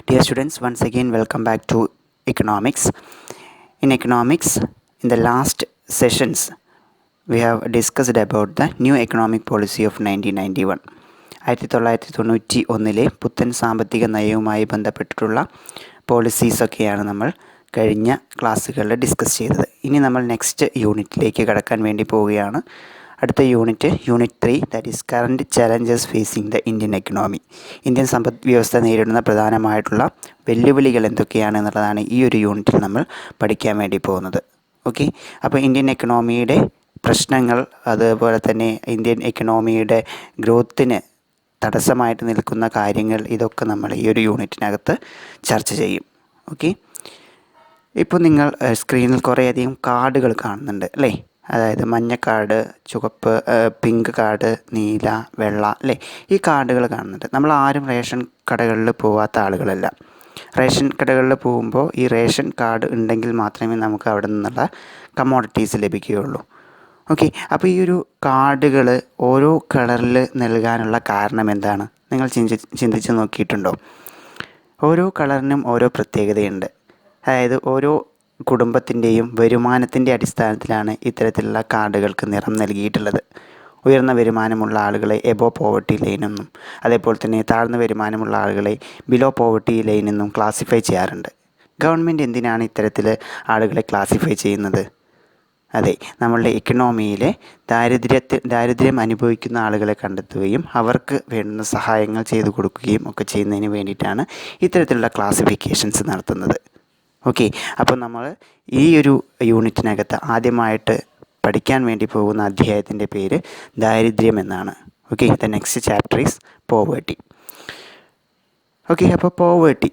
Dear students, once again welcome back to economics. In economics, in the last sessions, we have discussed about the new economic policy of 1991. 1991 പുത്തൻ സാമ്പത്തിക നയവുമായി ബന്ധപ്പെട്ടിട്ടുള്ള പോളിസീസൊക്കെയാണ് നമ്മൾ കഴിഞ്ഞ ക്ലാസ്സുകളിൽ discuss ചെയ്തത്. ഇനി നമ്മൾ നെക്സ്റ്റ് യൂണിറ്റിലേക്ക് കടക്കാൻ വേണ്ടി പോവുകയാണ്. അടുത്ത unit 3, that is current challenges phasing the Indian economy. Indian സമ്പദ് വ്യവസ്ഥ നേരിടുന്ന പ്രധാനമായിട്ടുള്ള വെല്ലുവിളികൾ എന്തൊക്കെയാണെന്നുള്ളതാണ് ഈ ഒരു യൂണിറ്റിൽ നമ്മൾ പഠിക്കാൻ വേണ്ടി പോകുന്നത്. ഓക്കെ, അപ്പോൾ ഇന്ത്യൻ എക്കണോമിയുടെ പ്രശ്നങ്ങൾ, അതുപോലെ തന്നെ ഇന്ത്യൻ എക്കണോമിയുടെ ഗ്രോത്തിന് തടസ്സമായിട്ട് നിൽക്കുന്ന കാര്യങ്ങൾ, ഇതൊക്കെ നമ്മൾ ഈ ഒരു യൂണിറ്റിനകത്ത് ചർച്ച ചെയ്യും. ഓക്കെ, ഇപ്പോൾ നിങ്ങൾ സ്ക്രീനിൽ കുറേയധികം കാർഡുകൾ കാണുന്നുണ്ട് അല്ലേ? അതായത് മഞ്ഞ കാർഡ്, ചുവപ്പ്, പിങ്ക് കാർഡ്, നീല, വെള്ള അല്ലേ? ഈ കാർഡുകൾ കാണുന്നുണ്ട്. നമ്മൾ ആരും റേഷൻ കടകളിൽ പോവാത്ത ആളുകളല്ല. റേഷൻ കടകളിൽ പോകുമ്പോൾ ഈ റേഷൻ കാർഡ് ഉണ്ടെങ്കിൽ മാത്രമേ നമുക്ക് അവിടെ നിന്നുള്ള കമ്മോഡിറ്റീസ് ലഭിക്കുകയുള്ളൂ. ഓക്കെ, അപ്പോൾ ഈ ഒരു കാർഡുകൾ ഓരോ കളറിൽ നൽകാനുള്ള കാരണം എന്താണ്? നിങ്ങൾ ചിന്തിച്ച് നോക്കിയിട്ടുണ്ടോ? ഓരോ കളറിനും ഓരോ പ്രത്യേകതയുണ്ട്. അതായത് ഓരോ കുടുംബത്തിൻ്റെയും വരുമാനത്തിൻ്റെ അടിസ്ഥാനത്തിലാണ് ഇത്തരത്തിലുള്ള കാർഡുകൾക്ക് നിറം നൽകിയിട്ടുള്ളത്. ഉയർന്ന വരുമാനമുള്ള ആളുകളെ എബോ പോവർട്ടി ലൈനെന്നും, അതേപോലെ തന്നെ താഴ്ന്ന വരുമാനമുള്ള ആളുകളെ ബിലോ പോവർട്ടി ലൈനെന്നും ക്ലാസിഫൈ ചെയ്യാറുണ്ട്. ഗവൺമെൻറ് എന്തിനാണ് ഇത്തരത്തിൽ ആളുകളെ ക്ലാസിഫൈ ചെയ്യുന്നത്? അതെ, നമ്മളുടെ എക്കണോമിയിലെ ദാരിദ്ര്യം അനുഭവിക്കുന്ന ആളുകളെ കണ്ടെത്തുകയും അവർക്ക് വേണ്ടുന്ന സഹായങ്ങൾ ചെയ്തു കൊടുക്കുകയും ഒക്കെ ചെയ്യുന്നതിന് വേണ്ടിയിട്ടാണ് ഇത്തരത്തിലുള്ള ക്ലാസിഫിക്കേഷൻസ് നടത്തുന്നത്. ഓക്കെ, അപ്പോൾ നമ്മൾ ഈ ഒരു യൂണിറ്റിനകത്ത് ആദ്യമായിട്ട് പഠിക്കാൻ വേണ്ടി പോകുന്ന അധ്യായത്തിൻ്റെ പേര് ദാരിദ്ര്യം എന്നാണ്. Okay, the next chapter is poverty. Okay, അപ്പോൾ പോവേർട്ടി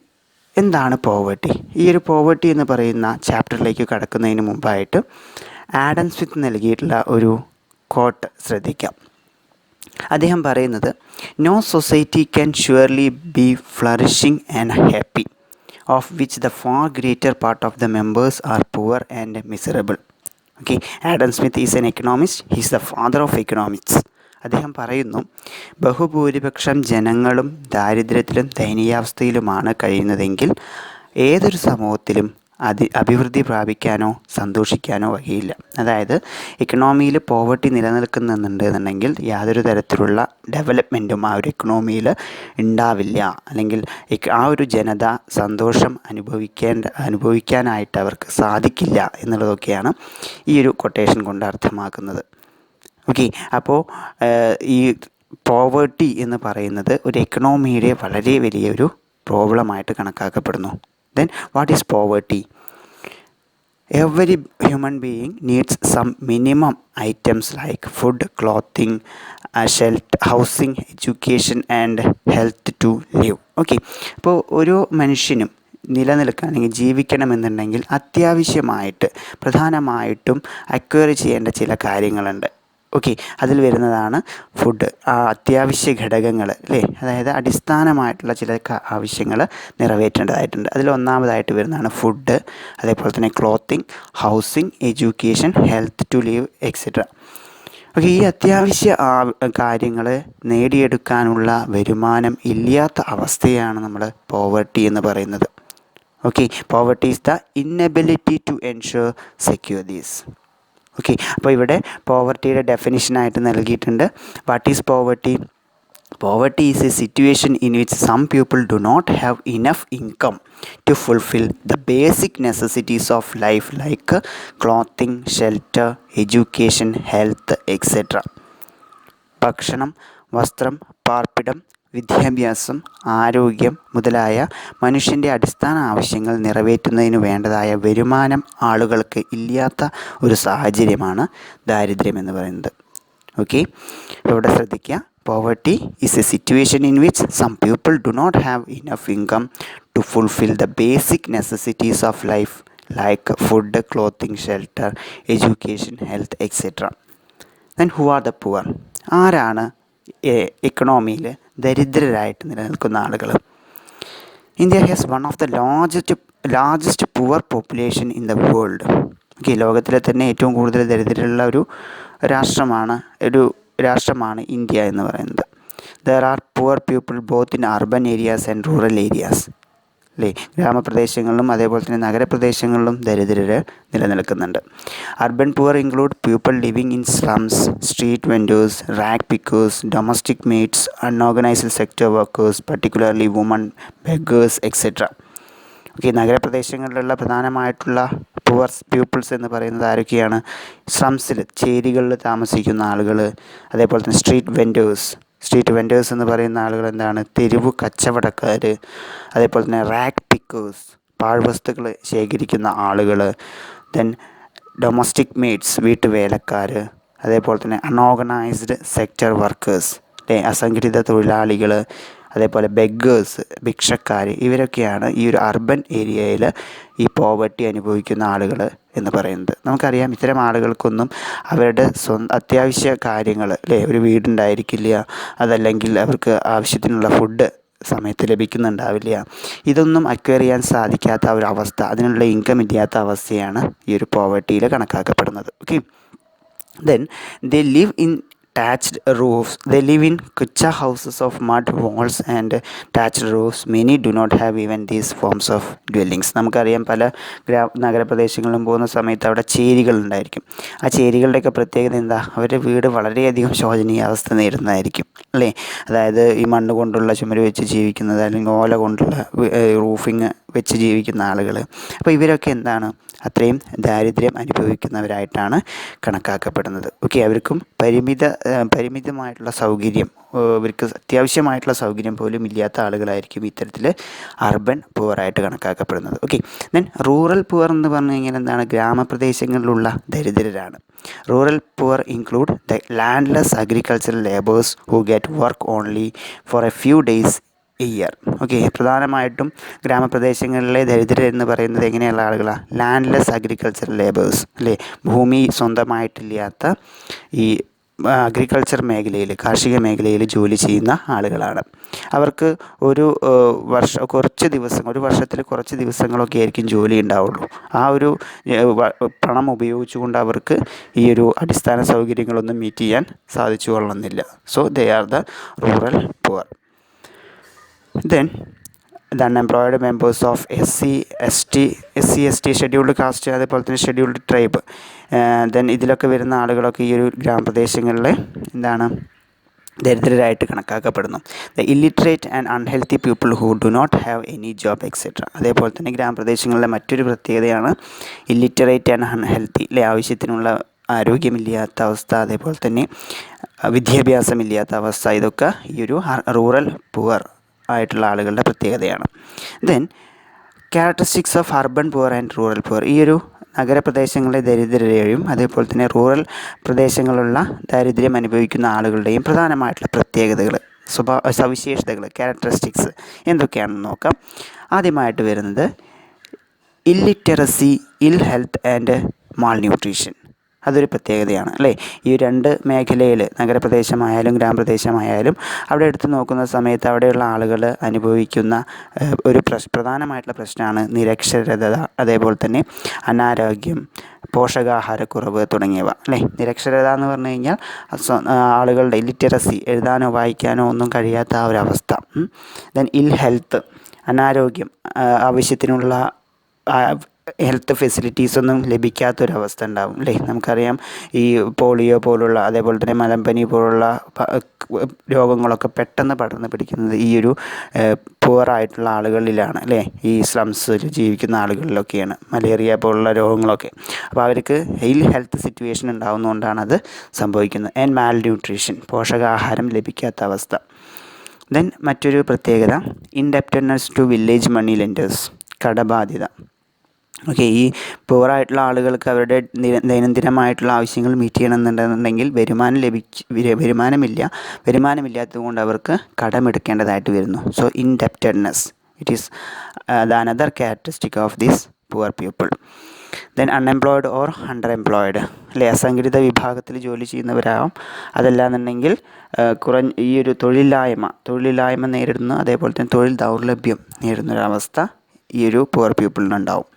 എന്താണ്? പോവേർട്ടി, ഈ ഒരു പോവേർട്ടി എന്ന് പറയുന്ന ചാപ്റ്ററിലേക്ക് കടക്കുന്നതിന് മുമ്പായിട്ട് ആഡം സ്മിത്ത് നൽകിയിട്ടുള്ള ഒരു കോട്ട് ശ്രദ്ധിക്കാം. അദ്ദേഹം പറയുന്നത്, no society can surely be flourishing and happy of which the far greater part of the members are poor and miserable. Okay, Adam Smith is an economist. He is the father of economics. അദ്ദേഹം പറയുന്നു, ബഹുഭൂരിപക്ഷം ജനങ്ങളും ദാരിദ്ര്യത്തിലും ദയനീയാവസ്ഥയിലുമാണ് കഴിയുന്നതെങ്കിൽ ഏതൊരു സമൂഹത്തിലും അഭിവൃദ്ധി പ്രാപിക്കാനോ സന്തോഷിക്കാനോ വകയില്ല. അതായത് എക്കണോമിയിൽ poverty നിലനിൽക്കുന്നുണ്ടെന്നുണ്ടെങ്കിൽ യാതൊരു തരത്തിലുള്ള ഡെവലപ്മെൻറ്റും ആ ഒരു എക്കണോമിയിൽ ഉണ്ടാവില്ല, അല്ലെങ്കിൽ ആ ഒരു ജനത സന്തോഷം അനുഭവിക്കാനായിട്ട് അവർക്ക് സാധിക്കില്ല എന്നുള്ളതൊക്കെയാണ് ഈ ഒരു കൊട്ടേഷൻ കൊണ്ട് അർത്ഥമാക്കുന്നത്. ഓക്കെ, അപ്പോൾ ഈ പോവർട്ടി എന്ന് പറയുന്നത് ഒരു എക്കണോമിയുടെ വളരെ വലിയൊരു പ്രോബ്ലമായിട്ട് കണക്കാക്കപ്പെടുന്നു. Then what is poverty? Every human being needs some minimum items like food, clothing, shelter, housing, education and health to live. Okay, അപ്പോൾ ഓരോ മനുഷ്യനും നിലനിൽക്കുകയാണെങ്കിൽ, ജീവിക്കണമെന്നുണ്ടെങ്കിൽ അത്യാവശ്യമായിട്ട് പ്രധാനമായിട്ടും അക്വയർ ചെയ്യേണ്ട ചില കാര്യങ്ങളുണ്ട്. ഓക്കെ, അതിൽ വരുന്നതാണ് ഫുഡ്, അത്യാവശ്യ ഘടകങ്ങൾ അല്ലേ? അതായത് അടിസ്ഥാനമായിട്ടുള്ള ചില ആവശ്യങ്ങൾ നിറവേറ്റേണ്ടതായിട്ടുണ്ട്. അതിൽ ഒന്നാമതായിട്ട് വരുന്നതാണ് ഫുഡ്, അതേപോലെ തന്നെ clothing, housing, education, health to live etcetera. Okay, ഈ അത്യാവശ്യ കാര്യങ്ങൾ നേടിയെടുക്കാനുള്ള വരുമാനം ഇല്ലാത്ത അവസ്ഥയാണ് നമ്മൾ പോവർട്ടി എന്ന് പറയുന്നത്. Okay, poverty is the inability to ensure secure these. Okay, അപ്പോൾ ഇവിടെ പോവർട്ടിയുടെ ഡെഫിനിഷനായിട്ട് നൽകിയിട്ടുണ്ട്. What is poverty? Poverty is a situation in which some people do not have enough income to fulfil the basic necessities of life like clothing, shelter, education, health etcetera. ഭക്ഷണം, വസ്ത്രം, പാർപ്പിടം, വിദ്യാഭ്യാസം, ആരോഗ്യം മുതലായ മനുഷ്യൻ്റെ അടിസ്ഥാന ആവശ്യങ്ങൾ നിറവേറ്റുന്നതിന് വേണ്ടതായ വരുമാനം ആളുകൾക്ക് ഇല്ലാത്ത ഒരു സാഹചര്യമാണ് ദാരിദ്ര്യം എന്ന് പറയുന്നത്. ഓക്കെ, അപ്പോൾ ഇവിടെ ശ്രദ്ധിക്കുക, poverty is a situation in which some people do not have enough income to fulfil the basic necessities of life like food, clothing, shelter, education, health etcetera. Then who are the poor? ആരാണ് എക്കണോമിയിൽ ദരിദ്രരായിട്ട് നിലനിൽക്കുന്ന ആളുകൾ? India has one of the largest poor population in the world. Okay, ലോകത്തിലെ തന്നെ ഏറ്റവും കൂടുതൽ ദരിദ്രരുള്ള ഒരു രാഷ്ട്രമാണ് ഇന്ത്യ എന്ന് പറയുന്നത്. There are poor people both in urban areas and rural areas. അല്ലേ? ഗ്രാമപ്രദേശങ്ങളിലും അതേപോലെ തന്നെ നഗരപ്രദേശങ്ങളിലും ദരിദ്രർ നിലനിൽക്കുന്നുണ്ട്. Urban poor include people living in slums, street vendors, rag pickers, domestic maids, unorganised sector workers, particularly woman, beggars etcetera. Okay, നഗരപ്രദേശങ്ങളിലുള്ള പ്രധാനമായിട്ടുള്ള poor people's എന്ന് പറയുന്നത് ആരൊക്കെയാണ്? സ്ലംസിൽ, ചേരികളിൽ താമസിക്കുന്ന ആളുകൾ, അതേപോലെ തന്നെ സ്ട്രീറ്റ് വെൻഡേഴ്സ് എന്ന് പറയുന്ന ആളുകൾ എന്താണ്? തെരുവ് കച്ചവടക്കാർ, അതേപോലെ തന്നെ റാഗ് പിക്കേഴ്സ്, പാഴ്വസ്തുക്കൾ ശേഖരിക്കുന്ന ആളുകൾ, ദെൻ ഡൊമസ്റ്റിക് മെയ്ഡ്സ്, വീട്ടുവേലക്കാർ, അതേപോലെ തന്നെ അൺഓർഗനൈസ്ഡ് സെക്ടർ വർക്കേഴ്സ്, അല്ലേ? അസംഘടിത തൊഴിലാളികൾ, അതേപോലെ ബെഗേഴ്സ്, ഭിക്ഷക്കാർ, ഇവരൊക്കെയാണ് ഈ ഒരു അർബൻ ഏരിയയിൽ ഈ പോവർട്ടി അനുഭവിക്കുന്ന ആളുകൾ എന്ന് പറയുന്നത്. നമുക്കറിയാം, ഇത്തരം ആളുകൾക്കൊന്നും അവരുടെ അത്യാവശ്യ കാര്യങ്ങൾ, അല്ലേ, ഒരു വീടുണ്ടായിരിക്കില്ല, അതല്ലെങ്കിൽ അവർക്ക് ആവശ്യത്തിനുള്ള ഫുഡ് സമയത്ത് ലഭിക്കുന്നുണ്ടാവില്ല. ഇതൊന്നും അക്വയർ ചെയ്യാൻ സാധിക്കാത്ത ഒരു അവസ്ഥ, അതിനുള്ള ഇൻകം ഇല്ലാത്ത അവസ്ഥയാണ് ഈ ഒരു പോവർട്ടിയിൽ കണക്കാക്കപ്പെടുന്നത്. Okay, then they live in kucha houses of mud walls and thatched roofs. Many do not have even these forms of dwellings. നമുക്കറിയാം, പല നഗരപ്രദേശങ്ങളിലും പോകുന്ന സമയത്ത് അവിടെ ചേരികൾ ഉണ്ടായിരിക്കും. ആ ചേരികളുടെയൊക്കെ പ്രത്യേകത എന്താ? അവരുടെ വീട് വളരെയധികം ശോചനീയാവസ്ഥ നേരിടുന്നതായിരിക്കും, അല്ലേ? അതായത് ഈ മണ്ണ് കൊണ്ടുള്ള ചുമര് വെച്ച് ജീവിക്കുന്നത്, അല്ലെങ്കിൽ ഓല കൊണ്ടുള്ള റൂഫിങ് വെച്ച് ജീവിക്കുന്ന ആളുകൾ. അപ്പോൾ ഇവരൊക്കെ എന്താണ്? അത്രയും ദാരിദ്ര്യം അനുഭവിക്കുന്നവരായിട്ടാണ് കണക്കാക്കപ്പെടുന്നത്. ഓക്കെ, അവർക്കും പരിമിതമായിട്ടുള്ള സൗകര്യം, ഇവർക്ക് അത്യാവശ്യമായിട്ടുള്ള സൗകര്യം പോലും ഇല്ലാത്ത ആളുകളായിരിക്കും ഇത്തരത്തിൽ അർബൻ പുവറായിട്ട് കണക്കാക്കപ്പെടുന്നത്. ഓക്കെ, ദെൻ റൂറൽ പുവർ എന്ന് പറഞ്ഞു കഴിഞ്ഞാൽ എന്താണ്? ഗ്രാമപ്രദേശങ്ങളിലുള്ള ദരിദ്രരാണ്. Rural poor include the landless agricultural labours who get work only for a few days year. Okay, പ്രധാനമായിട്ടും ഗ്രാമപ്രദേശങ്ങളിലെ ദരിദ്രർ എന്ന് പറയുന്നത് എങ്ങനെയുള്ള ആളുകളാണ്? ലാൻഡ്ലെസ് അഗ്രികൾച്ചറൽ ലേബേഴ്സ്, അല്ലേ? ഭൂമി സ്വന്തമായിട്ടില്ലാത്ത ഈ അഗ്രികൾച്ചർ മേഖലയിൽ, കാർഷിക മേഖലയിൽ ജോലി ചെയ്യുന്ന ആളുകളാണ്. അവർക്ക് ഒരു വർഷത്തിൽ കുറച്ച് ദിവസങ്ങളൊക്കെ ആയിരിക്കും ജോലി ഉണ്ടാവുള്ളൂ. ആ ഒരു പണം ഉപയോഗിച്ചുകൊണ്ട് അവർക്ക് ഈ ഒരു അടിസ്ഥാന സൗകര്യങ്ങളൊന്നും മീറ്റ് ചെയ്യാൻ സാധിച്ചു കൊള്ളണമെന്നില്ല. So they are the rural poor. Then the unemployed members of SC, ST, scheduled caste, അതേപോലെ തന്നെ ഷെഡ്യൂൾഡ് ട്രൈബ്, ദെൻ ഇതിലൊക്കെ വരുന്ന ആളുകളൊക്കെ ഈ ഒരു ഗ്രാമപ്രദേശങ്ങളിൽ എന്താണ്? ദരിദ്രരായിട്ട് കണക്കാക്കപ്പെടുന്നു. The illiterate and unhealthy people who do not have any job etcetera. അതേപോലെ തന്നെ ഗ്രാമപ്രദേശങ്ങളിലെ മറ്റൊരു പ്രത്യേകതയാണ് ഇല്ലിറ്ററേറ്റ് ആൻഡ് അൺഹെൽത്തി, അല്ലെ? ആവശ്യത്തിനുള്ള ആരോഗ്യമില്ലാത്ത അവസ്ഥ, അതേപോലെ തന്നെ വിദ്യാഭ്യാസമില്ലാത്ത അവസ്ഥ. ഇതൊക്കെ ഈ ഒരു റൂറൽ പുവർ ആയിട്ടുള്ള ആളുകളുടെ പ്രത്യേകതയാണ്. Then characteristics of urban poor and rural poor. ഈ ഒരു നഗരപ്രദേശങ്ങളിലെ ദരിദ്രരെയും അതേപോലെ തന്നെ റൂറൽ പ്രദേശങ്ങളിലുള്ള ദാരിദ്ര്യം അനുഭവിക്കുന്ന ആളുകളുടെയും പ്രധാനമായിട്ടുള്ള പ്രത്യേകതകൾ, സവിശേഷതകൾ, ക്യാരക്ടറിസ്റ്റിക്സ് എന്തൊക്കെയാണെന്ന് നോക്കാം. ആദ്യമായിട്ട് വരുന്നത് ഇല്ലിറ്ററസി, ഇൽ ഹെൽത്ത് ആൻഡ് മാൽ ന്യൂട്രീഷൻ. അതൊരു പ്രത്യേകതയാണ്, അല്ലേ? ഈ രണ്ട് മേഖലയിൽ, നഗരപ്രദേശമായാലും ഗ്രാമപ്രദേശമായാലും, അവിടെ എടുത്ത് നോക്കുന്ന സമയത്ത് അവിടെയുള്ള ആളുകൾ അനുഭവിക്കുന്ന ഒരു പ്രധാനമായിട്ടുള്ള പ്രശ്നമാണ് നിരക്ഷരത, അതേപോലെ തന്നെ അനാരോഗ്യം, പോഷകാഹാരക്കുറവ് തുടങ്ങിയവ, അല്ലേ? നിരക്ഷരത എന്ന് പറഞ്ഞു കഴിഞ്ഞാൽ ആളുകളുടെ ഇല്ലിറ്ററസി, എഴുതാനോ വായിക്കാനോ ഒന്നും കഴിയാത്ത ആ ഒരു അവസ്ഥ. ദെൻ ഇൽ ഹെൽത്ത്, അനാരോഗ്യം, ആവശ്യത്തിനുള്ള ഹെൽത്ത് ഫെസിലിറ്റീസൊന്നും ലഭിക്കാത്തൊരവസ്ഥ ഉണ്ടാവും, അല്ലേ? നമുക്കറിയാം, ഈ പോളിയോ പോലുള്ള, അതേപോലെ തന്നെ മലമ്പനി പോലുള്ള രോഗങ്ങളൊക്കെ പെട്ടെന്ന് പടർന്ന് പിടിക്കുന്നത് ഈ ഒരു പുവറായിട്ടുള്ള ആളുകളിലാണ്, അല്ലേ? ഈ സ്ലംസിൽ ജീവിക്കുന്ന ആളുകളിലൊക്കെയാണ് മലേറിയ പോലുള്ള രോഗങ്ങളൊക്കെ. അപ്പോൾ അവർക്ക് ഹെൽത്ത് സിറ്റുവേഷൻ ഉണ്ടാകുന്നതുകൊണ്ടാണ് അത് സംഭവിക്കുന്നത്. ആൻഡ് മാൽ ന്യൂട്രീഷൻ, പോഷകാഹാരം ലഭിക്കാത്ത അവസ്ഥ. ദെൻ മറ്റൊരു പ്രത്യേകത ഇൻഡെപ്റ്റഡ്നെസ് ടു വില്ലേജ് മണി ലെൻഡേഴ്സ്, കടബാധ്യത. ഓക്കെ, ഈ പുവറായിട്ടുള്ള ആളുകൾക്ക് അവരുടെ ദൈനംദിനമായിട്ടുള്ള ആവശ്യങ്ങൾ മീറ്റ് ചെയ്യണമെന്നുണ്ടെന്നുണ്ടെങ്കിൽ വരുമാനമില്ലാത്തത് കൊണ്ട് അവർക്ക് കടമെടുക്കേണ്ടതായിട്ട് വരുന്നു. So indebtedness, it is the another characteristic of this poor people. Then unemployed or underemployed, അല്ലെ? അസംഘടിത വിഭാഗത്തിൽ ജോലി ചെയ്യുന്നവരാകും. അതല്ലാന്നുണ്ടെങ്കിൽ ഈ ഒരു തൊഴിലില്ലായ്മ നേരിടുന്ന, അതേപോലെ തന്നെ തൊഴിൽ ദൗർലഭ്യം നേരിടുന്നൊരവസ്ഥ ഈ ഒരു പുവർ പീപ്പിളിനുണ്ടാവും.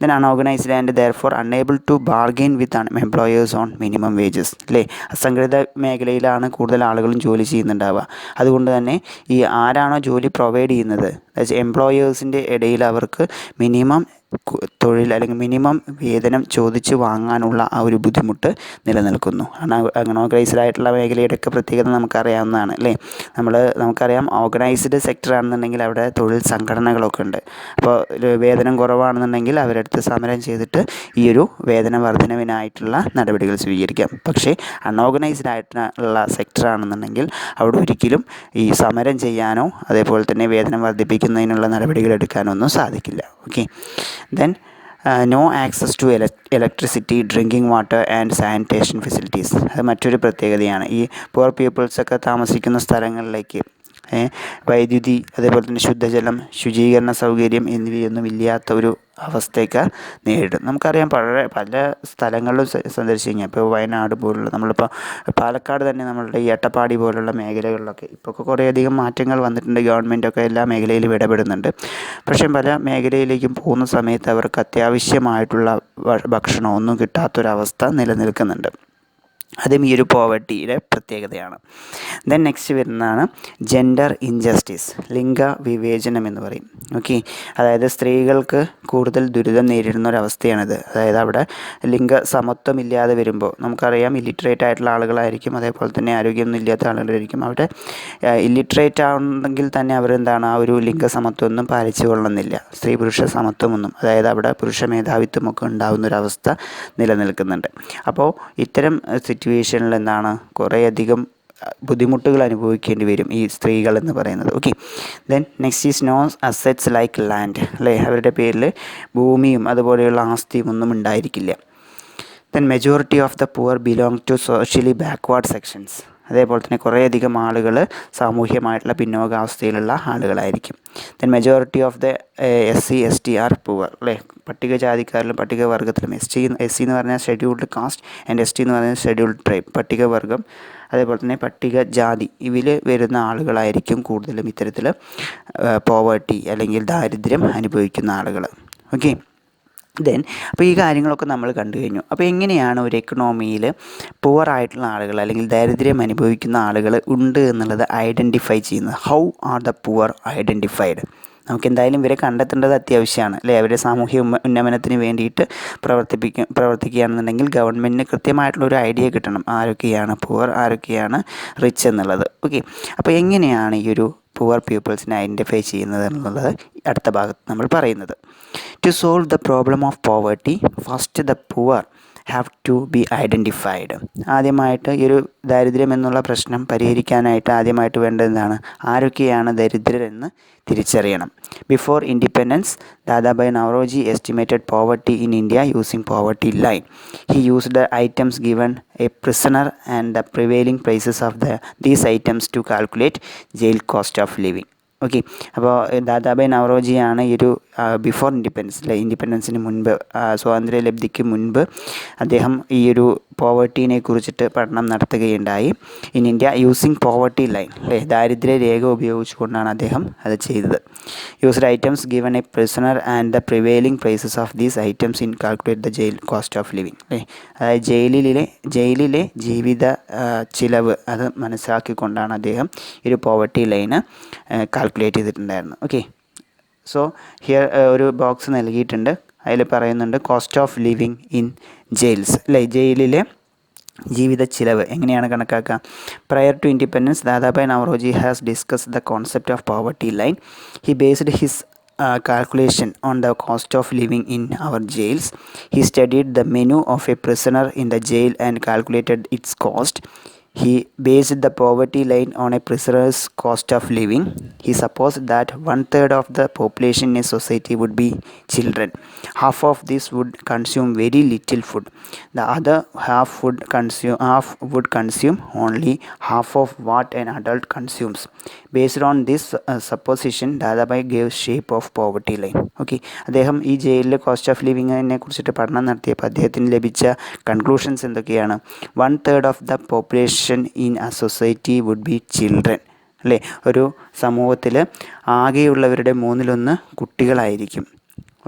Then unorganised and therefore unable to bargain with employers on minimum wages, അല്ലേ? അസംഘടിത മേഖലയിലാണ് കൂടുതൽ ആളുകളും ജോലി ചെയ്യുന്നുണ്ടാവുക. അതുകൊണ്ട് തന്നെ ഈ ആരാണോ ജോലി പ്രൊവൈഡ് ചെയ്യുന്നത്, എംപ്ലോയേഴ്സിൻ്റെ ഇടയിൽ അവർക്ക് മിനിമം തൊഴിൽ അല്ലെങ്കിൽ മിനിമം വേതനം ചോദിച്ച് വാങ്ങാനുള്ള ആ ഒരു ബുദ്ധിമുട്ട് നിലനിൽക്കുന്നു. അൺഓർഗനൈസ്ഡ് ആയിട്ടുള്ള മേഖലയുടെയൊക്കെ പ്രത്യേകത നമുക്കറിയാവുന്നതാണ് അല്ലേ. നമുക്കറിയാം ഓർഗനൈസ്ഡ് സെക്ടർ ആണെന്നുണ്ടെങ്കിൽ അവിടെ തൊഴിൽ സംഘടനകളൊക്കെ ഉണ്ട്. അപ്പോൾ വേതനം കുറവാണെന്നുണ്ടെങ്കിൽ അവരടുത്ത് സമരം ചെയ്തിട്ട് ഈ ഒരു വേതന വർധനവിനായിട്ടുള്ള നടപടികൾ സ്വീകരിക്കാം. പക്ഷേ അൺഓർഗനൈസ്ഡ് ആയിട്ടുള്ള സെക്ടർ ആണെന്നുണ്ടെങ്കിൽ അവിടെ ഒരിക്കലും ഈ സമരം ചെയ്യാനോ അതേപോലെ തന്നെ വേതനം വർദ്ധിപ്പിക്കുന്നതിനുള്ള നടപടികൾ എടുക്കാനോ ഒന്നും സാധിക്കില്ല. Okay, then no access to electricity, drinking water and sanitation facilities. അത് മറ്റൊരു പ്രത്യേകതയാണ്. ഈ പുവർ പീപ്പിൾസൊക്കെ താമസിക്കുന്ന സ്ഥലങ്ങളിലേക്ക് വൈദ്യുതി, അതേപോലെ തന്നെ ശുദ്ധജലം, ശുചീകരണ സൗകര്യം എന്നിവയൊന്നും ഇല്ലാത്ത ഒരു അവസ്ഥയൊക്കെ നേരിടും. നമുക്കറിയാം പല സ്ഥലങ്ങളിലും സന്ദർശിച്ച് കഴിഞ്ഞാൽ ഇപ്പോൾ വയനാട് പോലുള്ള, നമ്മളിപ്പോൾ പാലക്കാട് തന്നെ നമ്മളുടെ ഈ അട്ടപ്പാടി പോലുള്ള മേഖലകളിലൊക്കെ ഇപ്പോൾ കുറേയധികം മാറ്റങ്ങൾ വന്നിട്ടുണ്ട്. ഗവൺമെൻറ്റൊക്കെ എല്ലാ മേഖലയിലും ഇടപെടുന്നുണ്ട്. പക്ഷേ പല മേഖലയിലേക്കും പോകുന്ന സമയത്ത് അവർക്ക് അത്യാവശ്യമായിട്ടുള്ള ഭക്ഷണം ഒന്നും കിട്ടാത്തൊരവസ്ഥ നിലനിൽക്കുന്നുണ്ട്. അതും ഈ ഒരു പോവർട്ടിയുടെ പ്രത്യേകതയാണ്. ദെൻ നെക്സ്റ്റ് വരുന്നതാണ് ജെൻഡർ ഇൻജസ്റ്റിസ്, ലിംഗ വിവേചനം എന്ന് പറയും. ഓക്കെ, അതായത് സ്ത്രീകൾക്ക് കൂടുതൽ ദുരിതം നേരിടുന്ന ഒരവസ്ഥയാണിത്. അതായത് അവിടെ ലിംഗ സമത്വം ഇല്ലാതെ വരുമ്പോൾ നമുക്കറിയാം ഇല്ലിറ്ററേറ്റ് ആയിട്ടുള്ള ആളുകളായിരിക്കും, അതേപോലെ തന്നെ ആരോഗ്യമൊന്നും ഇല്ലാത്ത ആളുകളായിരിക്കും. അവിടെ ഇല്ലിറ്ററേറ്റ് ആണെങ്കിൽ തന്നെ അവരെന്താണ് ആ ഒരു ലിംഗ സമത്വം ഒന്നും പാലിച്ചു കൊള്ളുന്നില്ല, സ്ത്രീ പുരുഷ സമത്വമൊന്നും. അതായത് അവിടെ പുരുഷ മേധാവിത്വമൊക്കെ ഉണ്ടാകുന്ന ഒരവസ്ഥ നിലനിൽക്കുന്നുണ്ട്. അപ്പോൾ ഇത്തരം സിറ്റുവേഷനിൽ എന്താണ് കുറേയധികം ബുദ്ധിമുട്ടുകൾ അനുഭവിക്കേണ്ടി വരും ഈ സ്ത്രീകൾ എന്ന് പറയുന്നത്. Okay, then next is no assets like land, അല്ലേ. അവരുടെ പേരിൽ ഭൂമിയും അതുപോലെയുള്ള ആസ്തിയും ഒന്നും ഉണ്ടായിരിക്കില്ല. Then majority of the poor belong to socially backward sections. അതേപോലെ തന്നെ കുറേയധികം ആളുകൾ സാമൂഹ്യമായിട്ടുള്ള പിന്നോക്കാവസ്ഥയിലുള്ള ആളുകളായിരിക്കും. Then majority of the SC/ST are poor, അല്ലേ. പട്ടികജാതിക്കാരിലും പട്ടികവർഗത്തിലും SC എന്ന് പറഞ്ഞാൽ ഷെഡ്യൂൾഡ് കാസ്റ്റ് ആൻഡ് ST എന്ന് പറഞ്ഞാൽ ഷെഡ്യൂൾഡ് ട്രൈബ്, പട്ടികവർഗം, അതേപോലെ തന്നെ പട്ടികജാതി, ഇതിൽ വരുന്ന ആളുകളായിരിക്കും കൂടുതലും ഇത്തരത്തിൽ പോവർട്ടി അല്ലെങ്കിൽ ദാരിദ്ര്യം അനുഭവിക്കുന്ന ആളുകൾ. ഓക്കെ, ദെൻ അപ്പോൾ ഈ കാര്യങ്ങളൊക്കെ നമ്മൾ കണ്ടു കഴിഞ്ഞു. അപ്പോൾ എങ്ങനെയാണ് ഒരു എക്കണോമിയിൽ പുവറായിട്ടുള്ള ആളുകൾ അല്ലെങ്കിൽ ദാരിദ്ര്യം അനുഭവിക്കുന്ന ആളുകൾ ഉണ്ട് എന്നുള്ളത് ഐഡൻറ്റിഫൈ ചെയ്യുന്നത്? How are the poor identified? നമുക്ക് എന്തായാലും ഇവരെ കണ്ടെത്തേണ്ടത് അത്യാവശ്യമാണ്, അല്ലേ. അവരുടെ സാമൂഹ്യ ഉന്നമനത്തിന് വേണ്ടിയിട്ട് പ്രവർത്തിക്കുകയാണെന്നുണ്ടെങ്കിൽ ഗവൺമെൻറ്റിന് കൃത്യമായിട്ടുള്ളൊരു ഐഡിയ കിട്ടണം ആരൊക്കെയാണ് പുവർ, ആരൊക്കെയാണ് റിച്ച് എന്നുള്ളത്. ഓക്കെ, അപ്പോൾ എങ്ങനെയാണ് ഈ ഒരു പുവർ പീപ്പിൾസിനെ ഐഡൻറ്റിഫൈ ചെയ്യുന്നത് എന്നുള്ളത് അടുത്ത ഭാഗത്ത് നമ്മൾ പറയുന്നത്. To solve the problem of poverty, first the poor have to be identified. ആദ്യമായിട്ട് ഈ ഒരു ദാരിദ്ര്യം എന്നുള്ള പ്രശ്നം പരിഹരിക്കാനായിട്ട് ആദ്യമായിട്ട് വേണ്ടത് എന്താണ്? ആരൊക്കെയാണ് ദരിദ്രരെന്ന് തിരിച്ചറിയണം. Before independence, Dadabhai Naoroji estimated poverty in India using poverty line. He used the items given a prisoner and the prevailing prices of these items to calculate jail cost of living. Okay, അപ്പോൾ ദാദാഭായ് നവറോജിയാണ് ഈ ഒരു ബിഫോർ ഇൻഡിപെൻഡൻസിന് മുൻപ്, സ്വാതന്ത്ര്യലബ്ധിക്ക് മുൻപ് അദ്ദേഹം ഈ ഒരു പോവർട്ടീനെ കുറിച്ചിട്ട് പഠനം നടത്തുകയുണ്ടായി. In India using poverty line, അല്ലേ. ദാരിദ്ര്യ രേഖ ഉപയോഗിച്ചുകൊണ്ടാണ് അദ്ദേഹം അത് ചെയ്തത്. Used items given a prisoner and the prevailing prices of these items in calculate the jail cost of living, അല്ലേ. അതായത് ജയിലിലെ ജീവിത ചിലവ് അത് മനസ്സിലാക്കിക്കൊണ്ടാണ് അദ്ദേഹം ഈ ഒരു പോവർട്ടി ലൈന് കാൽക്കുലേറ്റ് ചെയ്തിട്ടുണ്ടായിരുന്നു. ഓക്കെ, സോ ഹിയർ ഒരു ബോക്സ് നൽകിയിട്ടുണ്ട്. അതിൽ പറയുന്നുണ്ട് cost of living in jails, അല്ലേ. ജയിലിലെ ജീവിത ചിലവ് എങ്ങനെയാണ് കണക്കാക്കുക? Prior to independence, Dadabhai Naoroji has discussed the concept of poverty line. He based his calculation on the cost of living in our jails. He studied the menu of a prisoner in the jail and calculated its cost. He based the poverty line on a prisoner's cost of living. He supposed that 1/3 of the population in a society would be children. Half of this would consume very little food. The other half would consume only half of what an adult consumes. Based on this supposition, Dadabhai gave shape of poverty line. Okay, അദ്ദേഹം ഈ ജയിലിലെ cost of ലിവിങ്ങിനെ കുറിച്ചിട്ട് പഠനം നടത്തിയപ്പോൾ അദ്ദേഹത്തിന് ലഭിച്ച conclusions എന്തൊക്കെയാണ്? 1/3 of the population in a society would be children, അല്ലേ. ഒരു സമൂഹത്തിൽ ആകെയുള്ളവരുടെ 1/3 കുട്ടികളായിരിക്കും.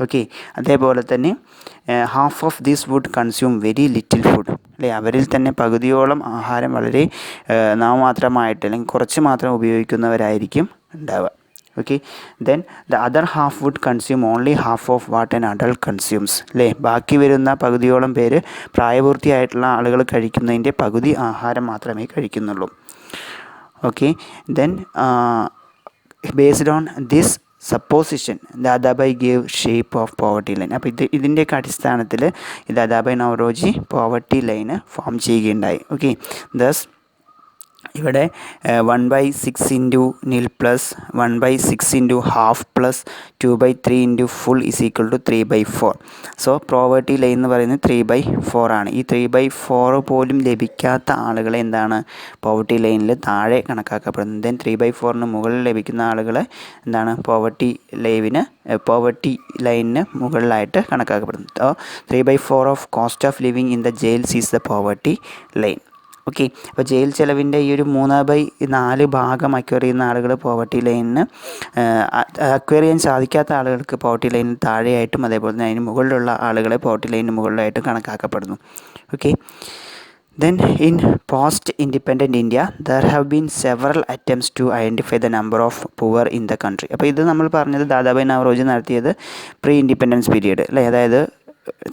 ഓക്കെ, അതേപോലെ തന്നെ half of this would consume very little food, അല്ലേ. അവരിൽ തന്നെ പകുതിയോളം ആഹാരം വളരെ നാമമാത്രമായിട്ട് അല്ലെങ്കിൽ കുറച്ച് മാത്രം ഉപയോഗിക്കുന്നവരായിരിക്കും ഉണ്ടാവുക. Okay. Then the other half would consume only half of what an adult consumes. അല്ലേ, ബാക്കി വരുന്ന പകുതിയോളം പേര് പ്രായപൂർത്തിയായിട്ടുള്ള ആളുകൾ കഴിക്കുന്നതിൻ്റെ പകുതി ആഹാരം മാത്രമേ കഴിക്കുന്നുള്ളൂ. Okay. Then based on this supposition Dadabhai gave shape of poverty line. അപ്പോൾ ഇതിൻ്റെയൊക്കെ അടിസ്ഥാനത്തിൽ Dadabhai Naoroji poverty line form ചെയ്യുകയുണ്ടായി. ഓക്കെ. ദസ് ഇവിടെ 1/6 ഇൻറ്റു നിൽ plus 1/6 into half plus 2/3 into full is equal to 3/4. So poverty line എന്ന് പറയുന്നത് 3/4 ആണ്. ഈ 3/4 പോലും ലഭിക്കാത്ത ആളുകളെ എന്താണ് പോവർട്ടി ലൈനിൽ താഴെ കണക്കാക്കപ്പെടുന്നത്. ദെൻ 3/4 മുകളിൽ ലഭിക്കുന്ന ആളുകളെ എന്താണ് പോവർട്ടി ലൈനിന് മുകളിലായിട്ട് കണക്കാക്കപ്പെടുന്നത്. 3/4 of cost of living in the jails is the poverty line. Okay. അപ്പോൾ ജയിൽ ചെലവിൻ്റെ ഈ ഒരു 3/4 ഭാഗം അക്വയർ ചെയ്യുന്ന ആളുകൾ പോവർട്ടി ലൈനിന് അക്വയർ ചെയ്യാൻ സാധിക്കാത്ത ആളുകൾക്ക് പോവർട്ടി ലൈനിന് താഴെയായിട്ടും അതേപോലെ തന്നെ അതിന് മുകളിലുള്ള ആളുകളെ പോവർട്ടി ലൈനിന് മുകളിലായിട്ടും കണക്കാക്കപ്പെടുന്നു. Okay. Then in post-independent India, there have been several attempts to identify the number of poor in the country. അപ്പോൾ ഇത് നമ്മൾ പറഞ്ഞത് ദാദാബായ് നവറോജി നടത്തിയത് പ്രീ ഇൻഡിപെൻഡൻസ് പീരീഡ് അല്ലേ, അതായത്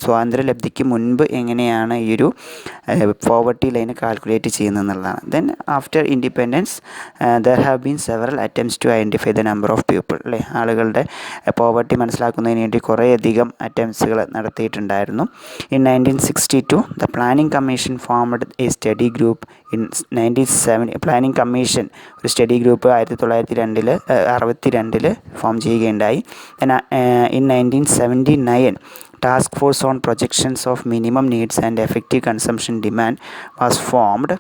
സ്വാതന്ത്ര്യലബ്ധിക്ക് മുൻപ് എങ്ങനെയാണ് ഈ ഒരു പോവർട്ടി ലൈന് കാൽക്കുലേറ്റ് ചെയ്യുന്നതെന്നുള്ളതാണ്. Then after independence there have been several attempts to identify the number of people അല്ലേ, ആളുകളുടെ പോവർട്ടി മനസ്സിലാക്കുന്നതിന് വേണ്ടി കുറേയധികം അറ്റംപ്റ്റ്സുകൾ നടത്തിയിട്ടുണ്ടായിരുന്നു. In 1962 the planning commission formed a study group. In 1970 planning commission ഒരു സ്റ്റഡി ഗ്രൂപ്പ് 1962 ഫോം ചെയ്യുകയുണ്ടായി. In 1979 task force on projections of minimum needs and effective consumption demand was formed.